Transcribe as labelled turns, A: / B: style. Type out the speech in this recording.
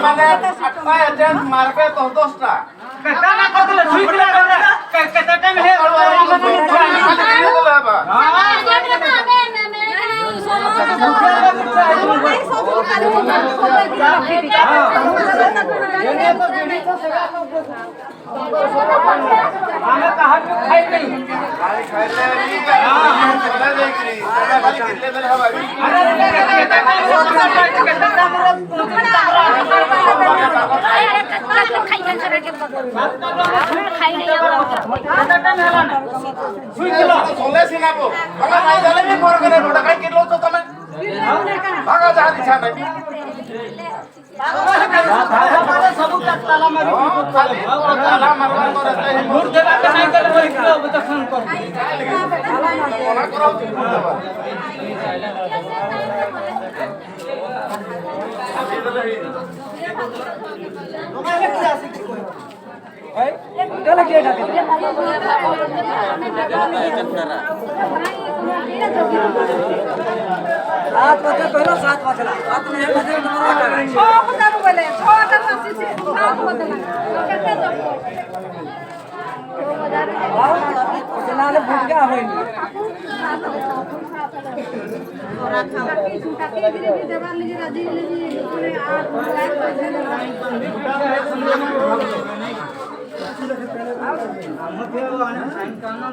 A: মানে 8টা এজেন্ট মারবে তো 10টা
B: কেটা না করলে সুইতরা করে কেটা টাইম হে हमें कहा खाई नहीं
A: खाइले चला देखरी चला खाली किले दे हवा
B: अरे
A: सोले सिनाबो भागा नहीं दले भी मोर करे रोड काई किलो तो तमे भागा जा दिशा नहीं
B: सब ताला मारी
A: ताला मारवा करे
B: दूर देवा के नहीं दले बोल के अब तक फोन कर
A: मना करो
B: चला के डाके सात बजे पहले 7 बजे 7 में 1 बजे तुम्हारा
C: छो हजार बोले 6000 80 से 7 बजे कैसे जब
B: जनाले भूल गया होई
C: थोड़ा खा के झूठा के धीरे धीरे देवार लीजिए राजी लीजिए पूरे 8 लाख पैसे
B: हम थे वो साइन करना